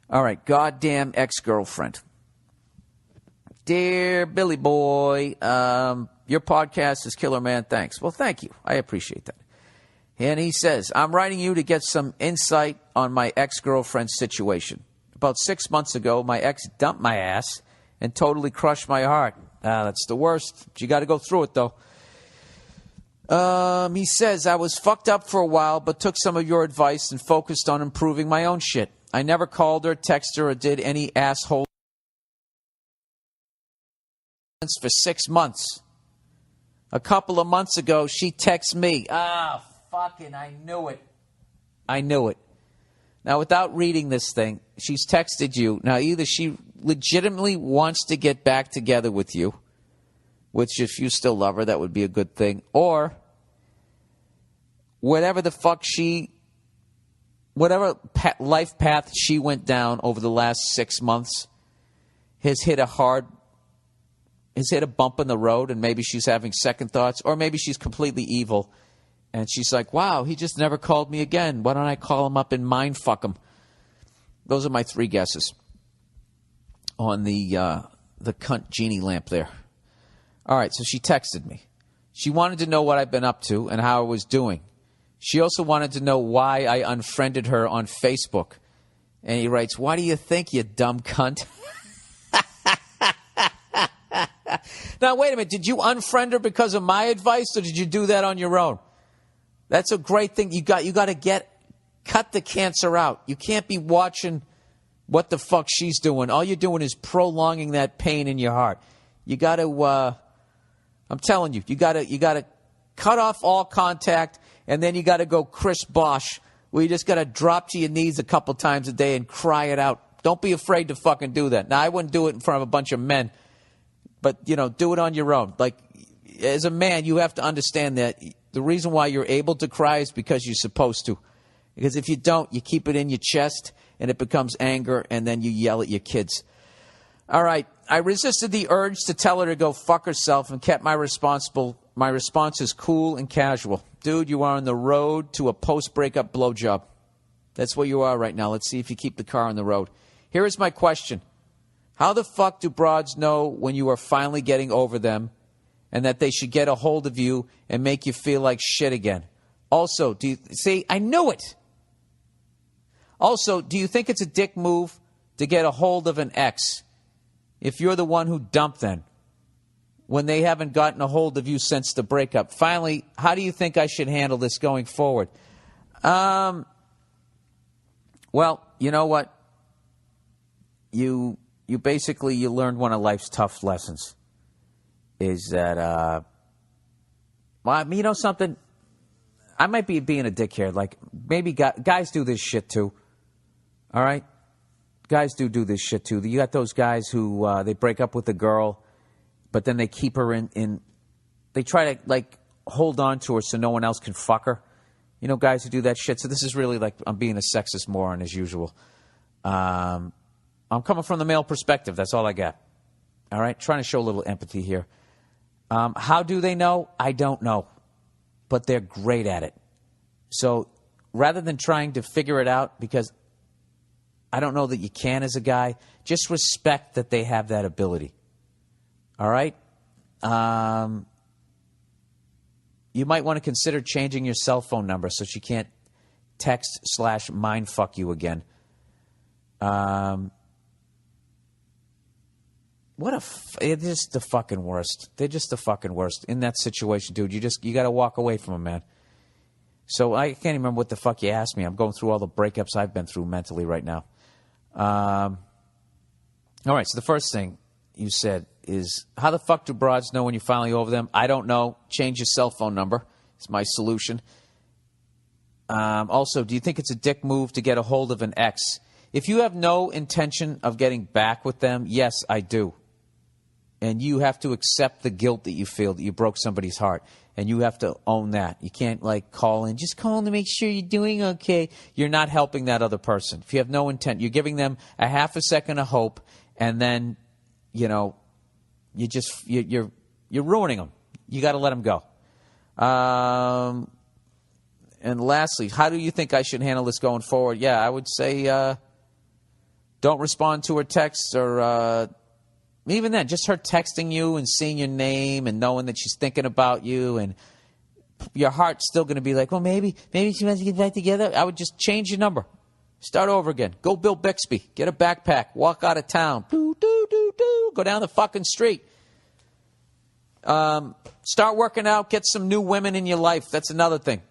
All right, goddamn ex-girlfriend. Dear Billy Boy, your podcast is killer, man. Thanks. Well, thank you. I appreciate that. And he says, I'm writing you to get some insight on my ex-girlfriend's situation. About 6 months ago, my ex dumped my ass and totally crushed my heart. That's the worst. You got to go through it, though. He says, I was fucked up for a while, but took some of your advice and focused on improving my own shit. I never called her, texted her, or did any asshole for 6 months. A couple of months ago, she texted me. Fucking, I knew it. I knew it. Now, without reading this thing, she's texted you. Now, either she legitimately wants to get back together with you, which if you still love her, that would be a good thing, or whatever the fuck whatever life path she went down over the last 6 months has hit a bump in the road, and maybe she's having second thoughts, or maybe she's completely evil, and she's like, wow, he just never called me again. Why don't I call him up and mind fuck him? Those are my three guesses on the cunt genie lamp there. All right, so she texted me. She wanted to know what I've been up to and how I was doing. She also wanted to know why I unfriended her on Facebook. And he writes, why do you think, you dumb cunt? Now, wait a minute. Did you unfriend her because of my advice, or did you do that on your own? That's a great thing. You got to cut the cancer out. You can't be watching what the fuck she's doing. All you're doing is prolonging that pain in your heart. You got to, I'm telling you, you got to cut off all contact, and then you got to go Chris Bosh, where you just got to drop to your knees a couple times a day and cry it out. Don't be afraid to fucking do that. Now, I wouldn't do it in front of a bunch of men, but, do it on your own. Like, as a man, you have to understand that the reason why you're able to cry is because you're supposed to. Because if you don't, you keep it in your chest, and it becomes anger, and then you yell at your kids. All right, I resisted the urge to tell her to go fuck herself and kept my responses cool and casual. Dude, you are on the road to a post-breakup blowjob. That's where you are right now. Let's see if you keep the car on the road. Here is my question. How the fuck do broads know when you are finally getting over them and that they should get a hold of you and make you feel like shit again? Also, I knew it. Also, do you think it's a dick move to get a hold of an ex if you're the one who dumped them when they haven't gotten a hold of you since the breakup? Finally, how do you think I should handle this going forward? Well, you know what? You learned one of life's tough lessons. Is that, something? I might be being a dickhead. Like, maybe guys do this shit too. All right? Guys do this shit too. You got those guys who they break up with a girl, but then they keep her in they try to, like, hold on to her so no one else can fuck her. You know, guys who do that shit. So this is really like I'm being a sexist moron as usual. I'm coming from the male perspective. That's all I got. All right? Trying to show a little empathy here. How do they know? I don't know. But they're great at it. So rather than trying to figure it out, because I don't know that you can as a guy, just respect that they have that ability. All right? You might want to consider changing your cell phone number so she can't text/mindfuck you again. They're just the fucking worst. They're just the fucking worst. In that situation, dude, you got to walk away from them, man. So I can't even remember what the fuck you asked me. I'm going through all the breakups I've been through mentally right now. All right, so the first thing you said is, how the fuck do broads know when you're finally over them? I don't know. Change your cell phone number. It's my solution. Also, do you think it's a dick move to get a hold of an ex? If you have no intention of getting back with them, yes, I do. And you have to accept the guilt that you feel that you broke somebody's heart. And you have to own that. You can't, like, call in. Just call in to make sure you're doing okay. You're not helping that other person. If you have no intent, you're giving them a half a second of hope, and then, you're ruining them. You got to let them go. And lastly, how do you think I should handle this going forward? Yeah, I would say Don't respond to her texts, or even then, just her texting you and seeing your name and knowing that she's thinking about you, and your heart's still going to be like, well, maybe she wants to get back together. I would just change your number. Start over again. Go Bill Bixby. Get a backpack. Walk out of town. Go down the fucking street. Start working out. Get some new women in your life. That's another thing.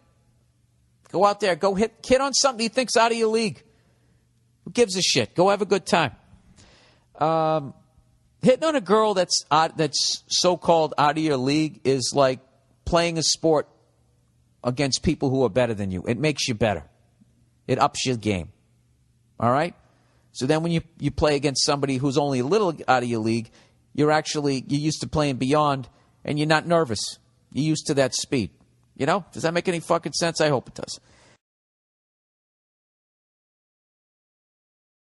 Go out there. Go hit on something you think's out of your league. Who gives a shit? Go have a good time. Hitting on a girl that's so-called out of your league is like playing a sport against people who are better than you. It makes you better. It ups your game. All right? So then when you play against somebody who's only a little out of your league, you're used to playing beyond, and you're not nervous. You're used to that speed. You know? Does that make any fucking sense? I hope it does.